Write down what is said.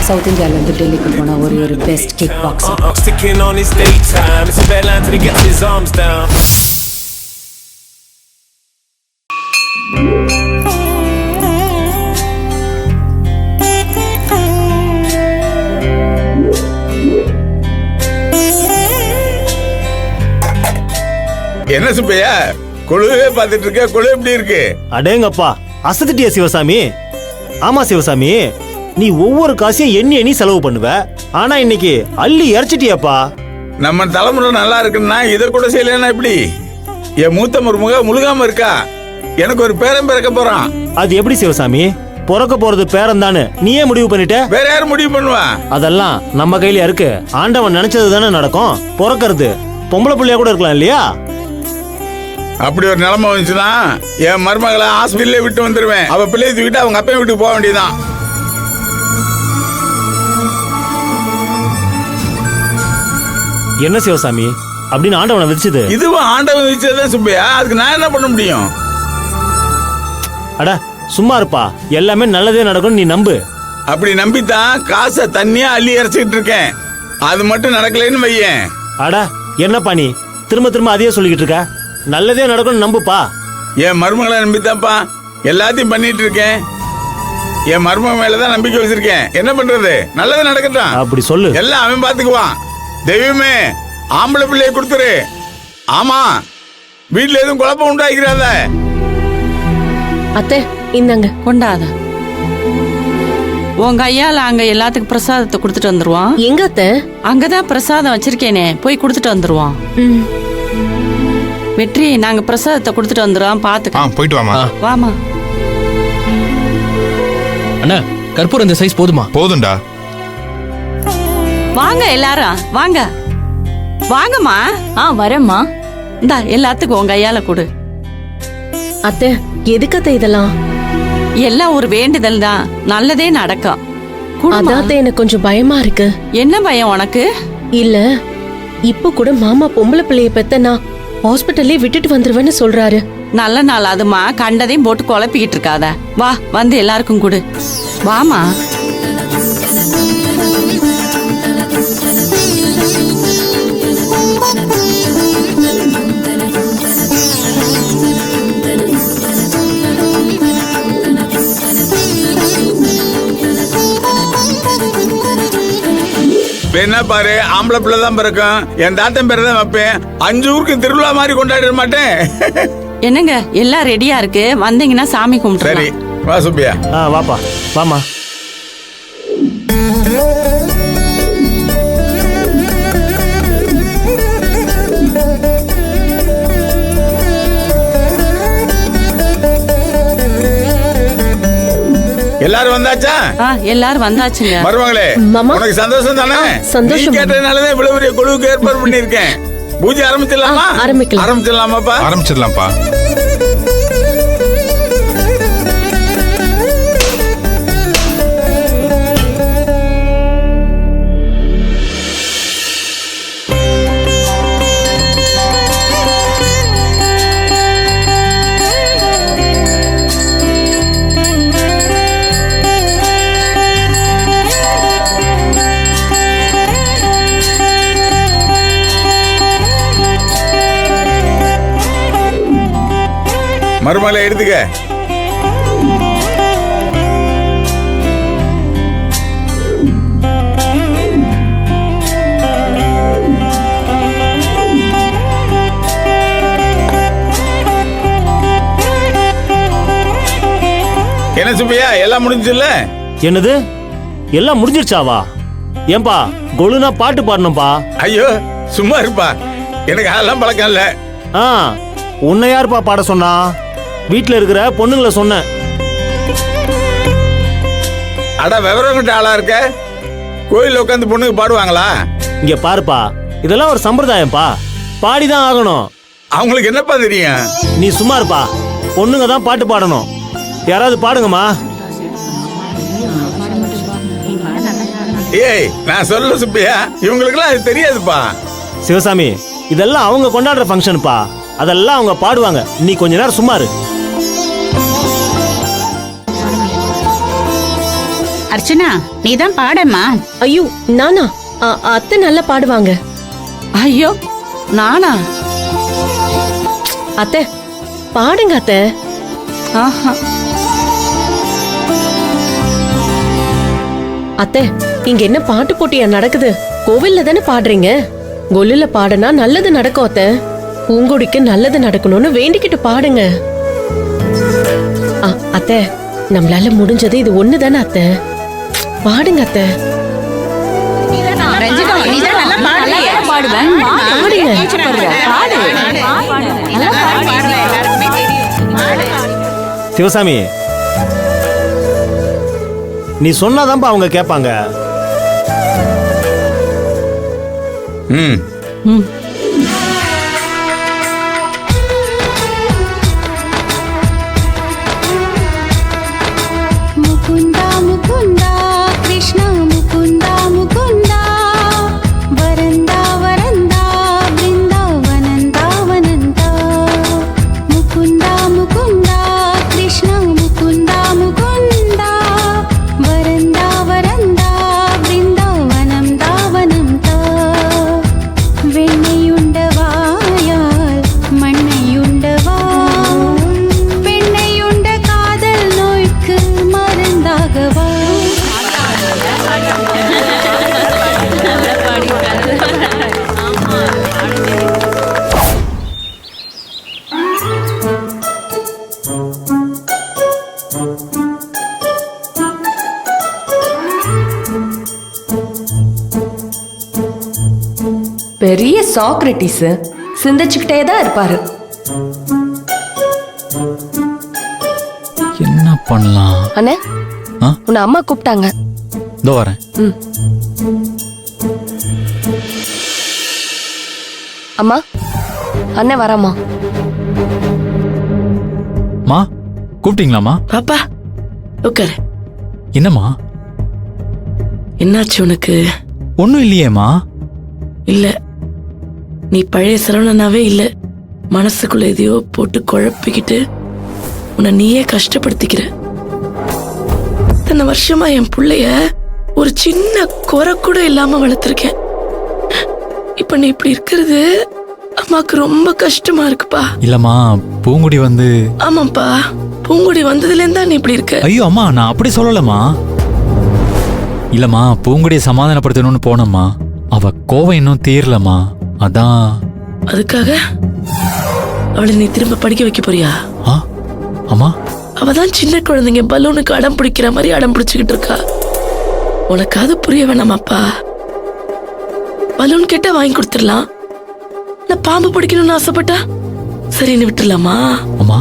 South இந்தியாவிலேருந்து டெல்லிக்கு போன ஒரு best kick boxer. Sticking on his daytime. It's a bad line till he gets his arms down. என்ன சுப்பையா குழுவே பார்த்துட்டு இருக்க? குழு எப்படி இருக்கு? அடேங்கப்பா, அசத்திட்டியா சிவசாமி? ஆமா சிவசாமி, நீ ஒவ்வொரு காசையும் எண்ணி எண்ணி செலவு பண்ணுவ. ஆனா இன்னைக்கு அள்ளி இறைச்சிட்டியாப்பா. நம்ம தலைமுறை நல்லா இருக்குன்னா இதை கூட செய்யலன்னா எப்படி? என் மூத்த மருமக முழுகாம இருக்கா, எனக்கு ஒரு பேரன் பிறக்க போறான். அது எப்படி சிவசாமி? பிறக்க போறது பேரன் தானே, நீயே முடிவு பண்ணிட்ட? வேற யாரும் முடிவு பண்ணுவா? அதெல்லாம் நம்ம கையில இருக்கு. ஆண்டவன் நினைச்சது தானே நடக்கும். பிறக்கிறது பொம்பளை பிள்ளையா கூட இருக்கலாம் இல்லையா? அப்படி ஒரு நிலைமை வந்துச்சுன்னா என் மருமகளை ஹாஸ்பிட்டலே விட்டு வந்துருவேன். அவ பிள்ளையை தூக்கிட்டு அவங்க அப்பையும் வீட்டுக்கு போக வேண்டியதான். என்ன சிவசாமி அப்படின்னு ஆண்டவனை விதிச்சது? இதுவும் ஆண்டவன் விதிச்சதுதான் சுப்பையா, அதுக்கு நான் என்ன பண்ண முடியும்? அட சும்மா இருப்பா, எல்லாமே நல்லதே நடக்கும், நீ நம்பு. அப்படி நம்பித்தான் காசை தண்ணியா அள்ளி இறைச்சிக்கிட்டு இருக்கேன். அது மட்டும் நடக்கலைன்னு வையேன். அட என்னப்பா நீ திரும்ப திரும்ப அதையே சொல்லிக்கிட்டு இருக்க? நல்லதே நடக்கும் நம்புப்பா. என் மருமகளை நம்பித்தான்ப்பா எல்லாத்தையும் பண்ணிட்டு இருக்கேன். என் மருமக மேலதான் நம்பிக்கை வச்சிருக்கேன். என்ன பண்றது? நல்லது நடக்கட்டும். அப்படி சொல்லு. எல்லாம் அவன் பாத்துக்குவான். தெய்வமே, ஆம்பளை பிள்ளைய கொடுத்துரு. ஆமா, வீட்டுல எதுவும் குழப்பம் உண்டாக்கிறாத. அத்தை இந்தாங்க. கொண்டாத. உங்க ஐயால அங்க எல்லாத்துக்கும் பிரசாதத்தை கொடுத்துட்டு வந்துருவான். எங்க அத்தை? அங்கதான் பிரசாதம் வச்சிருக்கேனே, போய் கொடுத்துட்டு வந்துருவான். வெற்றி, நாங்க பிரசாதத்தை கொடுத்துட்டு வந்துடுறோம், பாத்துக்க. போயிட்டு வாமா. வாமா. அண்ணா, கற்பூரம் இந்த சைஸ் போதுமா? போதும்டா. வாங்க எல்லாரும், வாங்க வாங்கம்மா. வரேம்மா. இந்தா எல்லாத்துக்கும் உங்க ஐயால கொடு. அத்தை எதுக்கு அத்தை இதெல்லாம்? எல்லாம் ஒரு வேண்டுதல் தான், நல்லதே நடக்கும். அதான் எனக்கு கொஞ்சம் பயமா இருக்கு. என்ன பயம் உனக்கு? இல்ல, இப்ப கூட மாமா பொம்பளை பிள்ளைய பெத்தனா ஹாஸ்பிட்டல்லே விட்டுட்டு வந்துருவேன்னு சொல்றாரு. நல்ல நாள் அதுமா, கண்டதையும் போட்டு குழப்பிக்கிட்டு இருக்காத. வா, வந்து எல்லாருக்கும் கொடு. வாமா. என்ன பாரு, ஆம்பளை பிள்ளை தான் பிறக்கும். என் தாத்தன் பேரை தான் வைப்பேன். 5 ஊருக்கு திருவிழா மாதிரி கொண்டாடிட மாட்டேன். என்னங்க எல்லாம் ரெடியா இருக்கு, வந்தீங்கன்னா சாமி கும்பிட்டு. சரி வா சுப்பியா. வாப்பா வாமா. எல்லாரும் வந்தாச்சா? எல்லாரும் வந்தாச்சுங்க. மருமகளே, உனக்கு சந்தோஷம் தானே? சந்தோஷம். நீ கேட்டதுனாலதான் இவ்வளவு பெரிய குழுவுக்கு ஏற்பாடு பண்ணிருக்கேன். பூஜை ஆரம்பிச்சிடலாமா? ஆரம்பிச்சிடலாமாப்பா? ஆரம்பிச்சிடலாம்ப்பா. மருமகளை எடுத்துக்க. என்ன சுப்பையா, எல்லாம் முடிஞ்சுல? என்னது எல்லாம் முடிஞ்சிருச்சாவா? ஏன்பா கொலுனா பாட்டு பாடணும்பா. ஐயோ சும்மா இருப்பா, எனக்கு அதெல்லாம் பழக்கம் இல்ல. உன்னை யாருப்பா பாட சொன்னா? வீட்டுல இருக்கிற பொண்ணுங்களை சொன்னேன். அட விவரம் கிட்ட ஆளா இருக்க. கோயில்ல உட்காந்து பொண்ணுங்க பாடுவாங்களா? இங்க பாருப்பா, இதெல்லாம் ஒரு சம்பிரதாயம்ப்பா, பாடிதான் ஆகணும். அவங்களுக்கு என்னப்பா தெரியும்? நீ சும்மா இருப்பா, பொண்ணுங்க தான் பாட்டு பாடணும். யாராவது பாடுங்கம்மா. ஏய், நான் சொல்ல சுப்பியா, இவங்களுக்குலாம் அது தெரியாதுப்பா. சிவசாமி, இதெல்லாம் அவங்க கொண்டாடுற ஃபங்க்ஷன்ப்பா, அதெல்லாம் அவங்க பாடுவாங்க. நீ கொஞ்ச நேரம் சும்மா இரு. அர்ச்சனா நீதான் பாடம்மா. ஐயோ நானா? அத்தை நல்லா பாடுவாங்க. ஐயோ நானா? அத்தை பாடுங்க அத்தை. ஆஹா. அத்தை இங்க என்ன பாட்டு போட்டியா நடக்குது? கோவில்ல தானே பாடுறீங்க. கொல்லுல பாடுனா நல்லது நடக்கும் அத்தை. பூங்கொடிக்கு நல்லது நடக்கணும்னு வேண்டிக்கிட்டு பாடுங்க. அத்தை நம்மளால முடிஞ்சது இது ஒண்ணு தானே அத்தை. பாடுங்க அத்தை. ரஞ்சிதா நீதான் நல்லா பாடுறியே. பாடுவேன். பாடுங்க. பாடு. நல்லா பாடு. எல்லாருக்குமே தெரியும். சிவசாமி, நீ சொன்னாதான்ப்பா அவங்க கேட்பாங்க. ம் ம். Mukunda Mukunda Krishna Mukunda Mukunda veranda veranda वृंदावनंदा वनंदा Mukunda Mukunda Krishna Mukunda Mukunda veranda veranda वृंदावनंदा वनंदा வெண்ணையுண்டவாயால் மண்ணையுண்டவா பெண்ணையுண்ட காதல் நோய்க்கு மருந்தாகவா. பெரிய சாக்ரட்டிஸ் சிந்திச்சுக்கிட்டே தான் இருப்பாரு. என்ன பண்ணலாம்? அண்ணே ஆ? உன்னை அம்மா கூப்பிட்டாங்க. இதோ வரேன். அம்மா அண்ணே வராமா? மா கூப்பிட்டீங்களாமா? பாப்பா உட்காரு. என்னம்மா? என்னாச்சு உனக்கு? ஒன்றும் இல்லையேம்மா. இல்ல நீ பழைய சரவணனாவே இல்ல. மனசுக்குள்ள எதையோ போட்டு குழப்பிக்கிட்டு உன்னை நீயே கஷ்டப்படுத்திக்கிற. இத்தனை வருஷமா என் புள்ளைய ஒரு சின்ன குறை கூட இல்லாம வளர்த்திருக்கேன். இப்ப நீ இப்படி இருக்கிறது அம்மாக்கு ரொம்ப கஷ்டமா இருக்குப்பா. இல்லம்மா, பூங்குடி வந்து. ஆமாப்பா, பூங்குடி வந்ததுல இருந்தா நீ இப்படி இருக்க. ஐயோ அம்மா, நான் அப்படி சொல்லலம்மா. இல்லம்மா, பூங்குடியை சமாதானப்படுத்தணும்னு போனம்மா. அவ கோவம் இன்னும் தீரலம்மா. அதான். அதுக்காக அவளை நீ திரும்ப படிக்க வைக்க போறியா? அம்மா, அவதான் சின்ன குழந்தைங்க பலூனுக்கு அடம் பிடிக்கிற மாதிரி அடம் பிடிச்சுக்கிட்டு இருக்கா. உனக்கு அது புரிய வேணாமாப்பா. பலூன் கேட்டா வாங்கி கொடுத்துடலாம். நான் பாம்பு பிடிக்கணும்னு ஆசைப்பட்டா சரின்னு விட்டுலாமா? அம்மா